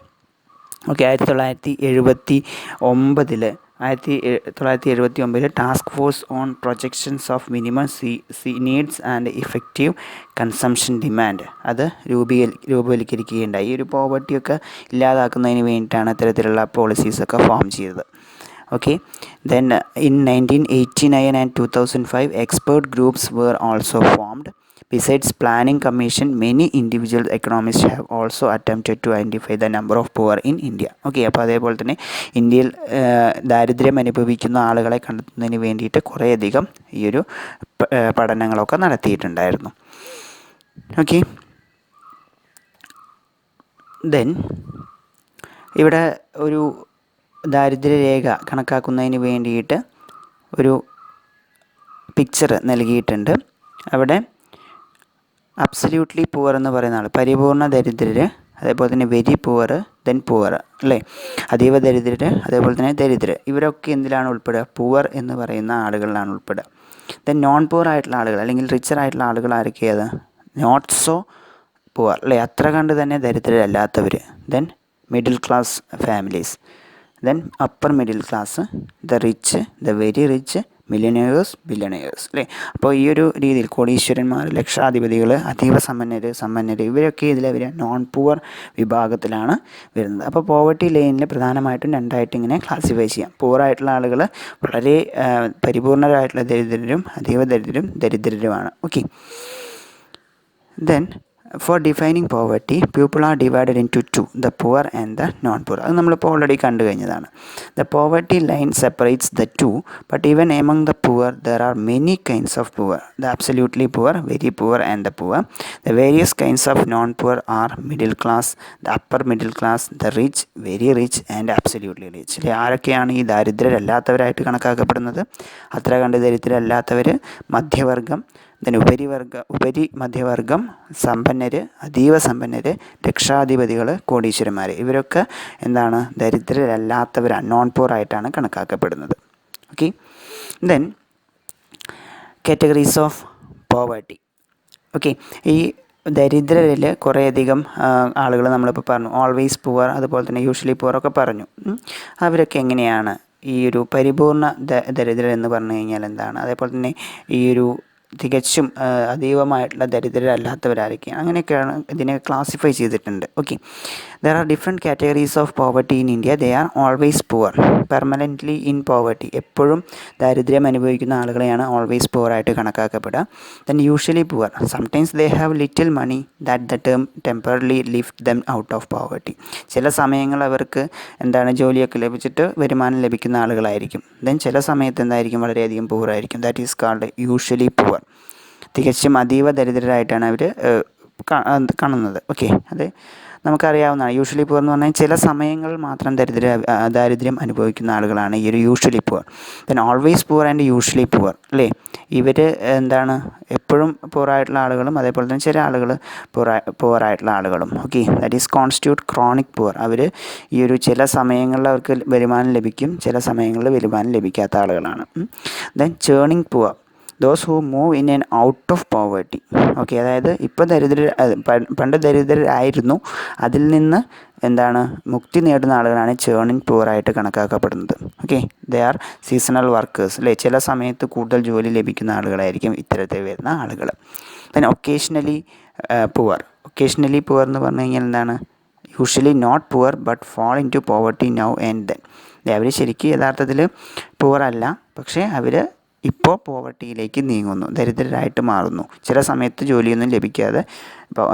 Okay. 1979 task force on projections of minimum needs and effective consumption demand അത് രൂപവൽക്കരിക്കുകയുണ്ടായി. ഈ ഒരു പോവർട്ടിയൊക്കെ ഇല്ലാതാക്കുന്നതിന് വേണ്ടിയിട്ടാണ് ഇത്തരത്തിലുള്ള പോളിസീസൊക്കെ form ചെയ്തത്. Okay. Then in 1989 and 2005 expert groups were also formed. Besides planning commission, many individual economists have also attempted to identify the number of poor in India. Okay. അപ്പോൾ അതേപോലെ തന്നെ ഇന്ത്യയിൽ ദാരിദ്ര്യം അനുഭവിക്കുന്ന ആളുകളെ കണ്ടെത്തുന്നതിന് വേണ്ടിയിട്ട് കുറേയധികം ഈ ഒരു പഠനങ്ങളൊക്കെ നടത്തിയിട്ടുണ്ടായിരുന്നു. ഓക്കെ. ദെൻ ഇവിടെ ഒരു ദാരിദ്ര്യരേഖ കണക്കാക്കുന്നതിന് വേണ്ടിയിട്ട് ഒരു പിക്ചർ നൽകിയിട്ടുണ്ട്. അവിടെ അബ്സല്യൂട്ട്ലി പുവർ എന്ന് പറയുന്ന ആൾ, പരിപൂർണ ദരിദ്രർ, അതേപോലെ തന്നെ വെരി പുവർ, ദെൻ പുവർ അല്ലേ, അതീവ ദരിദ്രർ, അതേപോലെ തന്നെ ദരിദ്രർ, ഇവരൊക്കെ എന്തിലാണ് ഉൾപ്പെടുക? പുവർ എന്ന് പറയുന്ന ആളുകളിലാണ് ഉൾപ്പെടുക. ദെൻ നോൺ പുവർ ആയിട്ടുള്ള ആളുകൾ അല്ലെങ്കിൽ റിച്ചർ ആയിട്ടുള്ള ആളുകൾ ആരൊക്കെയാണ്? നോട്ട് സോ പുവർ അല്ലേ, അത്ര കണ്ട് തന്നെ ദരിദ്രരല്ലാത്തവർ. Then middle class families, then upper middle class, the rich, the very rich, millionaires, billionaires അല്ലേ. അപ്പോൾ ഈ ഒരു രീതിയിൽ കോടീശ്വരന്മാർ, ലക്ഷാധിപതികൾ, അതീവ സമ്പന്നർ ഇവരൊക്കെ ഇതിൽ നോൺ പുവർ വിഭാഗത്തിലാണ് വരുന്നത്. അപ്പോൾ പോവർട്ടി ലൈനിൽ പ്രധാനമായിട്ടും രണ്ടായിട്ട് ഇങ്ങനെ ക്ലാസിഫൈ ചെയ്യാം. പുവറായിട്ടുള്ള ആളുകൾ വളരെ പരിപൂർണരായിട്ടുള്ള ദരിദ്രരും അതീവ ദരിദ്രരുമാണ്. Okay. Then for defining poverty, people are divided into two, the poor and the non-poor. അത് നമ്മളിപ്പോൾ ഓൾറെഡി കണ്ടു കഴിഞ്ഞതാണ്. The poverty line separates the two, but even among the poor there are many kinds of poor. The absolutely poor, very poor and the poor. The various kinds of non-poor are middle class, the upper middle class, the rich, very rich and absolutely rich. ആരൊക്കെയാണ് ഈ ദാരിദ്ര്യരല്ലാത്തവരായിട്ട് കണക്കാക്കപ്പെടുന്നത്? അത്ര കണ്ട് ദരിദ്രരല്ലാത്തവർ, മധ്യവർഗം, then ഉപരി മധ്യവർഗം, സമ്പന്നർ, അതീവ സമ്പന്നർ, ലക്ഷാധിപതികൾ, കോടീശ്വരന്മാർ, ഇവരൊക്കെ എന്താണ്? ദരിദ്രരല്ലാത്തവരാണ്, non പോർ ആയിട്ടാണ് കണക്കാക്കപ്പെടുന്നത്. Okay. Then categories of poverty. Okay. ഈ ദരിദ്രരിൽ കുറേയധികം ആളുകൾ നമ്മളിപ്പോൾ പറഞ്ഞു. ഓൾവേസ് പുവർ, അതുപോലെ തന്നെ യൂഷ്വലി പുവർ ഒക്കെ പറഞ്ഞു. അവരൊക്കെ എങ്ങനെയാണ്? ഈ ഒരു പരിപൂർണ ദരിദ്രർ എന്ന് പറഞ്ഞു കഴിഞ്ഞാൽ എന്താണ്? അതേപോലെ തന്നെ ഈ ഒരു തികച്ചും അതീവമായിട്ടുള്ള ദരിദ്രരല്ലാത്തവരായിരിക്കും. അങ്ങനെയൊക്കെയാണ് ഇതിനെ ക്ലാസിഫൈ ചെയ്തിട്ടുണ്ട്. Okay, there are different categories of poverty in India. They are always poor, permanently in poverty, എപ്പോഴും ദാരിദ്ര്യം അനുഭവിക്കുന്ന ആളുകളെയാണ് ഓൾവേസ് പുവർ ആയിട്ട് കണക്കാക്കപ്പെടുക. Then usually poor, sometimes they have little money that the term temporarily lift them out of poverty. ചില സമയങ്ങൾ അവർക്ക് ജോലിയൊക്കെ ലഭിച്ചിട്ട് വരുമാനം ലഭിക്കുന്ന ആളുകളായിരിക്കും. ദെൻ ചില സമയത്ത് എന്തായിരിക്കും, വളരെയധികം പുവറായിരിക്കും. That is called usually poor. തികച്ചും അതീവ ദരിദ്രരായിട്ടാണ് അവർ കാണുന്നത്. ഓക്കെ, അത് നമുക്കറിയാവുന്നതാണ്. യൂഷ്വലി പുവർ എന്ന് പറഞ്ഞാൽ ചില സമയങ്ങളിൽ മാത്രം ദാരിദ്ര്യം അനുഭവിക്കുന്ന ആളുകളാണ് ഈ ഒരു usually poor. Then always poor and usually poor, അല്ലേ? ഇവർ എപ്പോഴും പുവറായിട്ടുള്ള ആളുകളും അതേപോലെ തന്നെ ചില ആളുകൾ പുവറായിട്ടുള്ള ആളുകളും. Okay, that is constitute chronic poor. അവർ ഈ ഒരു ചില സമയങ്ങളിൽ അവർക്ക് വരുമാനം ലഭിക്കും, ചില സമയങ്ങളിൽ വരുമാനം ലഭിക്കാത്ത ആളുകളാണ്. Then churning poor, those who move in and out of poverty. Okay, അതായത് ഇപ്പോൾ പണ്ട് ദരിദ്രരായിരുന്നു, അതിൽ നിന്ന് മുക്തി നേടുന്ന ആളുകളാണ് ചേണിങ് പുവറായിട്ട് കണക്കാക്കപ്പെടുന്നത്. Okay, they are seasonal workers, അല്ലേ? ചില സമയത്ത് കൂടുതൽ ജോലി ലഭിക്കുന്ന ആളുകളായിരിക്കും ഇത്തരത്തിൽ വരുന്ന ആളുകൾ. പിന്നെ ഒക്കേഷണലി പുവർ. ഒക്കേഷണലി പുവർ എന്ന് പറഞ്ഞു കഴിഞ്ഞാൽ usually not poor but fall into poverty now and then. അവർ ശരിക്കും യഥാർത്ഥത്തിൽ പുവർ അല്ല, പക്ഷേ അവർ ഇപ്പോൾ പോവർട്ടിയിലേക്ക് നീങ്ങുന്നു, ദരിദ്രരായിട്ട് മാറുന്നു. ചില സമയത്ത് ജോലിയൊന്നും ലഭിക്കാതെ ഇപ്പോൾ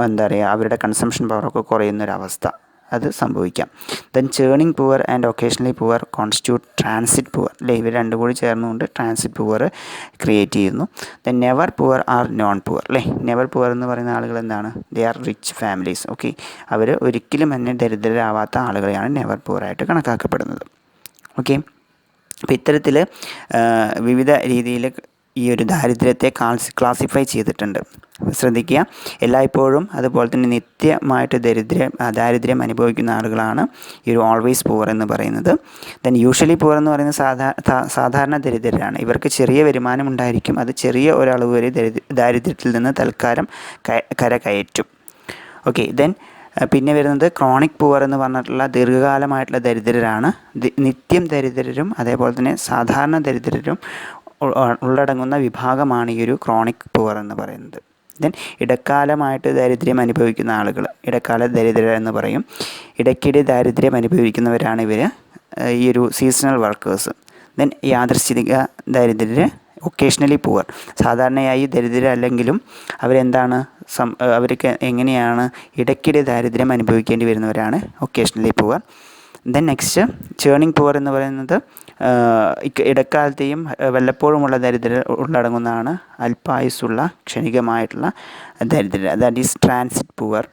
അവരുടെ കൺസംഷൻ പവറൊക്കെ കുറയുന്നൊരവസ്ഥ അത് സംഭവിക്കാം. Then churning poor and occasionally poor constitute transit poor, അല്ലേ? ഇവർ രണ്ടും കൂടി ചേർന്നുകൊണ്ട് ട്രാൻസിറ്റ് പുവർ ക്രിയേറ്റ് ചെയ്യുന്നു. Then never poor are non poor, അല്ലേ? നെവർ പുവർ എന്ന് പറയുന്ന ആളുകൾ they are rich families. Okay, അവർ ഒരിക്കലും തന്നെ ദരിദ്രരാവാത്ത ആളുകളെയാണ് നെവർ പുവറായിട്ട് കണക്കാക്കപ്പെടുന്നത്. ഓക്കെ, അപ്പോൾ ഇത്തരത്തിൽ വിവിധ രീതിയിൽ ഈ ഒരു ദാരിദ്ര്യത്തെ ക്ലാസിഫൈ ചെയ്തിട്ടുണ്ട്. ശ്രദ്ധിക്കുക, എല്ലായ്പ്പോഴും അതുപോലെ തന്നെ നിത്യമായിട്ട് ദാരിദ്ര്യം അനുഭവിക്കുന്ന ആളുകളാണ് ഈ ഒരു ഓൾവേസ് പുവർ എന്ന് പറയുന്നത്. ദെൻ യൂഷ്വലി പുവർ എന്ന് പറയുന്നത് സാധാരണ ദരിദ്രരാണ്. ഇവർക്ക് ചെറിയ വരുമാനം ഉണ്ടായിരിക്കും, അത് ചെറിയ ഒരളവ് വരെ ദാരിദ്ര്യത്തിൽ നിന്ന് തൽക്കാലം കരകയറ്റും. ഓക്കെ, ദെൻ പിന്നെ വരുന്നത് ക്രോണിക് പുവർ എന്ന് പറഞ്ഞിട്ടുള്ള ദീർഘകാലമായിട്ടുള്ള ദരിദ്രരാണ്. നിത്യം ദരിദ്രരും അതേപോലെ തന്നെ സാധാരണ ദരിദ്രരും ഉള്ളടങ്ങുന്ന വിഭാഗമാണ് ഈ ഒരു ക്രോണിക് പുവർ എന്ന് പറയുന്നത്. ദെൻ ഇടക്കാലമായിട്ട് ദാരിദ്ര്യം അനുഭവിക്കുന്ന ആളുകൾ ഇടക്കാല ദരിദ്രർ എന്ന് പറയും. ഇടയ്ക്കിടെ ദാരിദ്ര്യം അനുഭവിക്കുന്നവരാണ് ഇവർ, ഈ ഒരു സീസണൽ വർക്കേഴ്സ്. ദെൻ യാദൃശ്ചിക ദരിദ്രർ ഒക്കേഷണലി പുവർ, സാധാരണയായി ദരിദ്രരല്ലെങ്കിലും അവർക്ക് എങ്ങനെയാണ് ഇടയ്ക്കിടെ ദാരിദ്ര്യം അനുഭവിക്കേണ്ടി വരുന്നവരാണ് occasionally poor. Then next churning poor എന്ന് പറയുന്നത് ഇടക്കാലത്തെയും വല്ലപ്പോഴുമുള്ള ദരിദ്രർ ഉള്ളടങ്ങുന്നതാണ്. അല്പായുസ്സുള്ള ക്ഷണികമായിട്ടുള്ള ദരിദ്രർ, that is transit poor.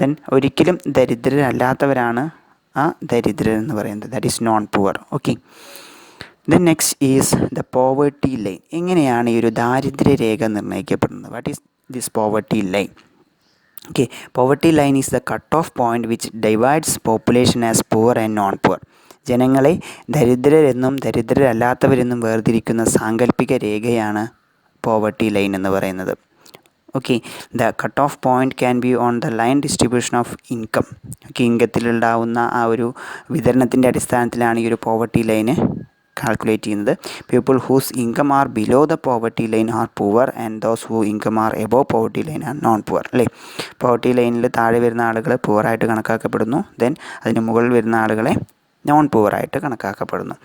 Then ഒരിക്കലും ദരിദ്രരല്ലാത്തവരാണ് ആ ദരിദ്രർ എന്ന് പറയുന്നത്, that is non poor. Okay, then next is the poverty line. എങ്ങനെയാണ് ഈ ഒരു ദാരിദ്ര്യരേഖ നിർണ്ണയിക്കപ്പെടുന്നത്? What is this poverty line? Okay, poverty line is the cut-off point which divides population as poor and non-poor. ജനങ്ങളെ ദരിദ്രരെന്നും ദരിദ്രരല്ലാത്തവരെന്നും വേർതിരിക്കുന്ന സാങ്കല്പിക രേഖയാണ് പോവർട്ടി ലൈൻ എന്ന് പറയുന്നത്. Okay, the cut off point can be on the line distribution of income. Okay, ഇൻകത്തിലുണ്ടാവുന്ന ആ ഒരു വിതരണത്തിൻ്റെ അടിസ്ഥാനത്തിലാണ് ഈ ഒരു പോവർട്ടി ലൈന് കാൽക്കുലേറ്റ് ചെയ്യുന്നത്. People whose income are below the poverty line are poor and those who income are above poverty line are non poor, അല്ലേ? Poverty ലൈനിൽ താഴെ വരുന്ന ആളുകൾ പുവറായിട്ട് കണക്കാക്കപ്പെടുന്നു. ദെൻ അതിന് മുകളിൽ വരുന്ന ആളുകളെ നോൺ പുവറായിട്ട് കണക്കാക്കപ്പെടുന്നു.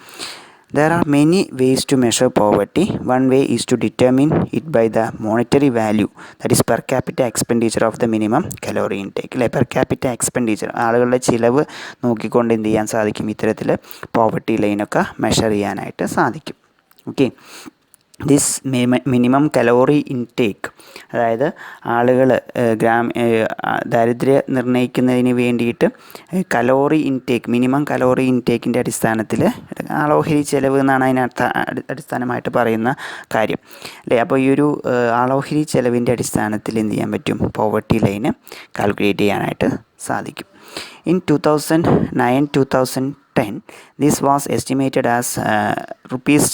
There are many ways to measure poverty. One way is to determine it by the monetary value, that is per capita expenditure of the minimum calorie intake. അല്ലെ, per capita expenditure, ആളുകളുടെ ചിലവ് നോക്കിക്കൊണ്ട് എന്ത് ചെയ്യാൻ സാധിക്കും? ഇത്തരത്തിൽ poverty ലൈനൊക്കെ measure ചെയ്യാനായിട്ട് സാധിക്കും. Okay, this minimum calorie intake, അതായത് ആളുകൾ ദാരിദ്ര്യം നിർണ്ണയിക്കുന്നതിന് വേണ്ടിയിട്ട് കലോറി ഇൻടേക്ക്, മിനിമം കലോറി ഇൻടേക്കിൻ്റെ അടിസ്ഥാനത്തിൽ ആളോഹരി ചെലവ് എന്നാണ് അടിസ്ഥാനമായിട്ട് പറയുന്ന കാര്യം, അല്ലേ? അപ്പോൾ ഈ ഒരു ആളോഹരി ചെലവിൻ്റെ അടിസ്ഥാനത്തിൽ എന്ത് ചെയ്യാൻ പറ്റും? പോവർട്ടി ലൈന് കാൽക്കുലേറ്റ് ചെയ്യാനായിട്ട് സാധിക്കും. In 2009-2010 this was estimated as rupees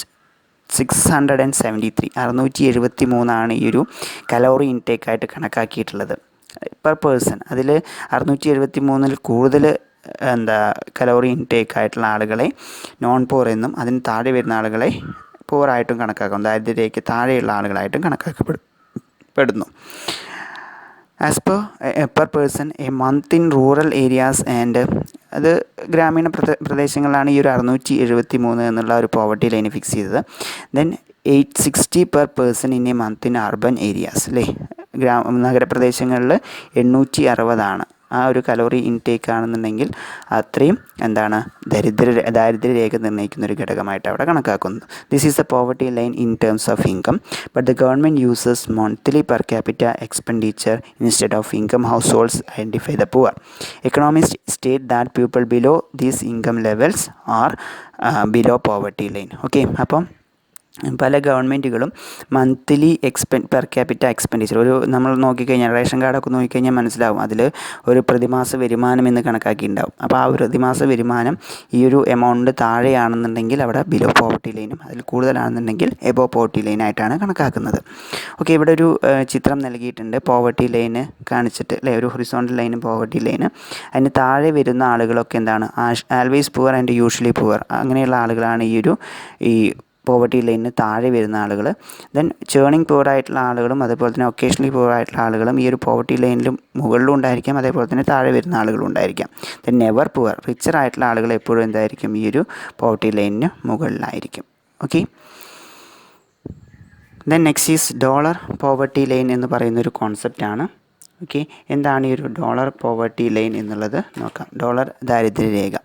673 ഈ ഒരു കലോറി ഇൻടേക്കായിട്ട് കണക്കാക്കിയിട്ടുള്ളത് പെർ പേഴ്സൺ. അതിൽ 673 കൂടുതൽ കലോറി ഇൻടേക്ക് ആയിട്ടുള്ള ആളുകളെ നോൺ പുവർ എന്നും അതിന് താഴെ വരുന്ന ആളുകളെ പൂവറായിട്ടും കണക്കാക്കും, ദാരിദ്ര്യരേഖയ്ക്ക് താഴെയുള്ള ആളുകളായിട്ടും കണക്കാക്കപ്പെടുന്നു. As per person A month in rural areas and അത് ഗ്രാമീണ പ്രദേശങ്ങളിലാണ് ഈ ഒരു 673 എന്നുള്ള ഒരു പോവർട്ടി ലൈന് ഫിക്സ് ചെയ്തത്. Then 860 per person in A month in urban areas അല്ലേ, നഗരപ്രദേശങ്ങളിൽ 860 ആ ഒരു കലോറി ഇൻടേക്ക് ആണെന്നുണ്ടെങ്കിൽ അത്രയും ദാരിദ്ര്യരേഖ നിർണ്ണയിക്കുന്ന ഒരു ഘടകമായിട്ട് അവിടെ കണക്കാക്കുന്നു. This is the poverty line in terms of income, but the government uses monthly per capita expenditure instead of income house holds identify the poor. Economist state that people below these income levels are below poverty line. Okay, അപ്പം പല ഗവൺമെൻറ്റുകളും monthly per capita expenditure നമ്മൾ നോക്കിക്കഴിഞ്ഞാൽ ration കാർഡൊക്കെ നോക്കിക്കഴിഞ്ഞാൽ മനസ്സിലാവും, അതിൽ ഒരു പ്രതിമാസ വരുമാനം എന്ന് കണക്കാക്കിയിട്ടുണ്ടാവും. അപ്പോൾ ആ ഒരു പ്രതിമാസ വരുമാനം ഈ ഒരു എമൗണ്ട് താഴെയാണെന്നുണ്ടെങ്കിൽ അവിടെ ബിലോ പോവർട്ടി ലൈനും, അതിൽ കൂടുതലാണെന്നുണ്ടെങ്കിൽ എബോ പോവർട്ടി ലൈനായിട്ടാണ് കണക്കാക്കുന്നത്. ഓക്കെ, ഇവിടെ ഒരു ചിത്രം നൽകിയിട്ടുണ്ട്, പോവർട്ടി ലൈന് കാണിച്ചിട്ട് അല്ലേ, ഒരു ഹൊറിസോണ്ടൽ ലൈനും പോവർട്ടി ലൈന്. അതിന് താഴെ വരുന്ന ആളുകളൊക്കെ always poor and usually poor, അങ്ങനെയുള്ള ആളുകളാണ് ഈ പോവർട്ടി ലൈനിന് താഴെ വരുന്ന ആളുകൾ. ദെൻ ചേണിങ് പുവർ ആയിട്ടുള്ള ആളുകളും അതുപോലെ തന്നെ ഒക്കേഷണലി പുവർ ആയിട്ടുള്ള ആളുകളും ഈ ഒരു പോവർട്ടി ലൈനിലും മുകളിലും ഉണ്ടായിരിക്കാം, അതേപോലെ തന്നെ താഴെ വരുന്ന ആളുകളും ഉണ്ടായിരിക്കാം. ദെൻ നെവർ പുവർ, റിച്ചർ ആയിട്ടുള്ള ആളുകൾ എപ്പോഴും എന്തായിരിക്കും, ഈ ഒരു പോവർട്ടി ലൈനിന് മുകളിലായിരിക്കും. Okay, then next is dollar poverty line എന്ന് പറയുന്നൊരു കോൺസെപ്റ്റാണ്. ഓക്കെ, എന്താണ് ഈ ഒരു ഡോളർ പോവർട്ടി ലൈൻ എന്നുള്ളത് നോക്കാം. Dollar ദാരിദ്ര്യരേഖ.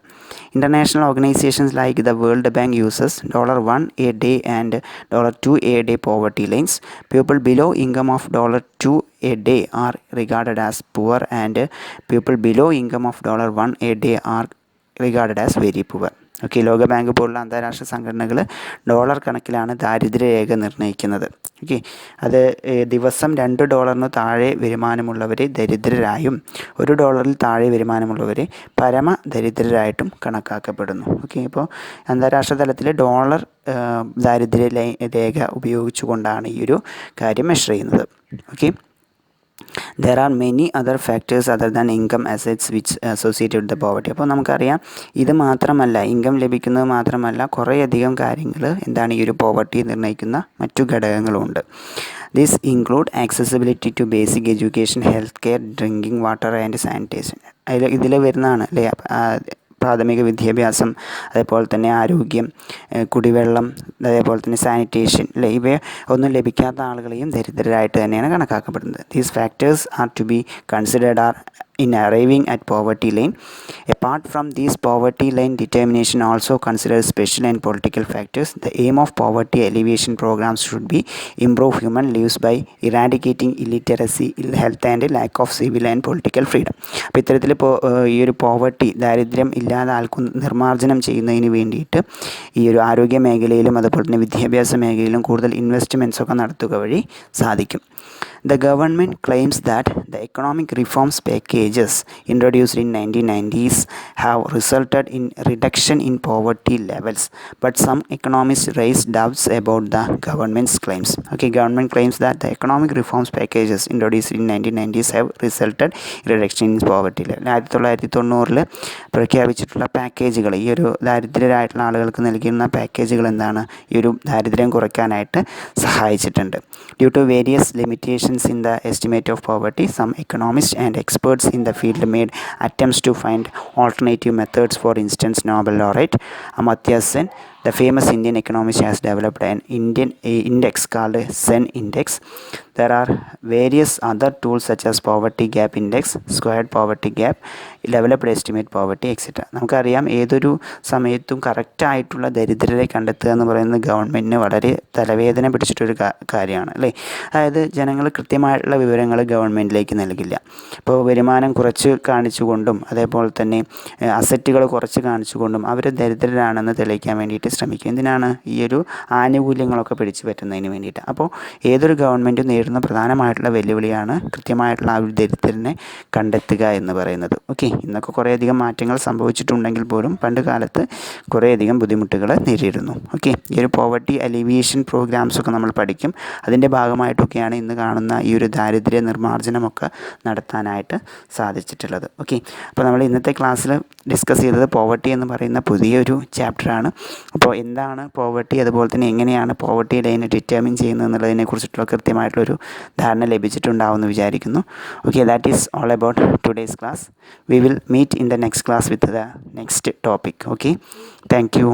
International organizations like the World Bank uses $1 a day and $2 a day poverty lines. People below income of $2 a day are regarded as poor and people below income of $1 a day are regarded as very poor. Okay, ലോകബാങ്ക് പോലുള്ള അന്താരാഷ്ട്ര സംഘടനകൾ dollar കണക്കിലാണ് ദാരിദ്ര്യരേഖ നിർണ്ണയിക്കുന്നത്. Okay, അത് ദിവസം $2 താഴെ വരുമാനമുള്ളവർ ദരിദ്രരായും $1 താഴെ വരുമാനമുള്ളവർ പരമദരിദ്രരായിട്ടും കണക്കാക്കപ്പെടുന്നു. ഓക്കെ, ഇപ്പോൾ അന്താരാഷ്ട്ര തലത്തിൽ ഡോളർ ദാരിദ്ര്യ രേഖ ഉപയോഗിച്ചുകൊണ്ടാണ് ഈ ഒരു കാര്യം മെഷർ ചെയ്യുന്നത്. Okay, there are many other factors other than income assets which associated with the poverty. അപ്പോൾ നമുക്കറിയാം, ഇത് മാത്രമല്ല, ഇൻകം ലഭിക്കുന്നത് മാത്രമല്ല, കുറേയധികം കാര്യങ്ങൾ ഈ ഒരു പോവർട്ടി നിർണ്ണയിക്കുന്ന മറ്റു ഘടകങ്ങളുമുണ്ട്. This include accessibility to basic education, health care, drinking water and sanitation. ഇതിൽ വരുന്നതാണ് അല്ലേ, പ്രാഥമിക വിദ്യാഭ്യാസം, അതേപോലെ തന്നെ ആരോഗ്യം, കുടിവെള്ളം, അതേപോലെ തന്നെ സാനിറ്റേഷൻ അല്ലേ, ഇവ ഒന്നും ലഭിക്കാത്ത ആളുകളെയും ദരിദ്രരായിട്ട് തന്നെയാണ് കണക്കാക്കപ്പെടുന്നത്. These factors are to be considered are in arriving at poverty line. Apart from these, poverty line determination also considers special and political factors. The aim of poverty alleviation programs should be improve human lives by eradicating illiteracy, ill health and lack of civil and political freedom. അപ്പോൾ ഇത്തരത്തിൽ ഈ ഒരു poverty, ദാരിദ്ര്യം നിർമ്മാർജ്ജനം ചെയ്യുന്നതിന് വേണ്ടിയിട്ട് ഈ ഒരു ആരോഗ്യ മേഖലയിലും അതുപോലെ തന്നെ വിദ്യാഭ്യാസ മേഖലയിലും കൂടുതൽ ഇൻവെസ്റ്റ്മെൻറ്റ്സ് ഒക്കെ നടത്തുക വഴി സാധിക്കും. The government claims that the economic reforms packages introduced in 1990s have resulted in reduction in poverty levels, but some economists raise doubts about the government's claims. Okay, government claims that the economic reforms packages introduced in 1990s have resulted in reduction in poverty level. 1990 പ്രഖ്യാപിച്ചിട്ടുള്ള പാക്കേജുകൾ, ഈ ഒരു ദാരിദ്ര്യരായിട്ടുള്ള ആളുകൾക്ക് നൽകുന്ന പാക്കേജുകൾ ഈ ഒരു ദാരിദ്ര്യം കുറയ്ക്കാനായിട്ട് സഹായിച്ചിട്ടുണ്ട്. Due to various limitations in the estimate of poverty, some economists and experts in the field made attempts to find alternative methods. For instance, Nobel laureate Amartya Sen, the famous Indian economist, has developed an index called Sen Index. There are various other tools such as poverty gap index, squared poverty gap, developed estimate poverty, etc. നമുക്കറിയാം, ഏതൊരു സമയത്തും കറക്റ്റായിട്ടുള്ള ദരിദ്രരെ കണ്ടെത്തുക എന്ന് പറയുന്നത് ഗവൺമെൻറ്റിന് വളരെ തലവേദന പിടിച്ചിട്ടൊരു കാര്യമാണ് അല്ലേ. അതായത് ജനങ്ങൾ കൃത്യമായിട്ടുള്ള വിവരങ്ങൾ ഗവൺമെൻറ്റിലേക്ക് നൽകില്ല. ഇപ്പോൾ വരുമാനം കുറച്ച് കാണിച്ചുകൊണ്ടും അതേപോലെ തന്നെ അസറ്റുകൾ കുറച്ച് കാണിച്ചുകൊണ്ടും അവർ ദരിദ്രരാണെന്ന് തെളിയിക്കാൻ വേണ്ടിയിട്ട് ശ്രമിക്കും. എന്തിനാണ്? ഈ ഒരു ആനുകൂല്യങ്ങളൊക്കെ പിടിച്ചു പറ്റുന്നതിന് വേണ്ടിയിട്ട്. അപ്പോൾ ഏതൊരു ഗവൺമെൻറ്റും നേരിടുന്ന പ്രധാനമായിട്ടുള്ള വെല്ലുവിളിയാണ് കൃത്യമായിട്ടുള്ള ആ ഒരു ദരിദ്രനെ കണ്ടെത്തുക എന്ന് പറയുന്നത്. ഓക്കെ, ഇന്നൊക്കെ കുറേയധികം മാറ്റങ്ങൾ സംഭവിച്ചിട്ടുണ്ടെങ്കിൽ പോലും പണ്ട് കാലത്ത് കുറേയധികം ബുദ്ധിമുട്ടുകൾ നേരിടുന്നു. ഓക്കെ, ഈ ഒരു പോവർട്ടി അലിവിയേഷൻ പ്രോഗ്രാംസൊക്കെ നമ്മൾ പഠിക്കും. അതിൻ്റെ ഭാഗമായിട്ടൊക്കെയാണ് ഇന്ന് കാണുന്ന ഈ ഒരു ദാരിദ്ര്യ നിർമ്മാർജ്ജനമൊക്കെ നടത്താനായിട്ട് സാധിച്ചിട്ടുള്ളത്. ഓക്കെ, അപ്പോൾ നമ്മൾ ഇന്നത്തെ ക്ലാസ്സിൽ ഡിസ്കസ് ചെയ്തത് പോവർട്ടി എന്ന് പറയുന്ന പുതിയൊരു ചാപ്റ്ററാണ്. അപ്പോൾ അപ്പോൾ എന്താണ് പോവർട്ടി, അതുപോലെ തന്നെ എങ്ങനെയാണ് പോവർട്ടി ലൈന് ഡിറ്റർമിൻ ചെയ്യുന്നത് എന്നുള്ളതിനെക്കുറിച്ചിട്ടുള്ള കൃത്യമായിട്ടുള്ളൊരു ധാരണ ലഭിച്ചിട്ടുണ്ടാവുമെന്ന് വിചാരിക്കുന്നു. Okay, that is all about today's class. We will meet in the next class with the next topic. Okay, thank U.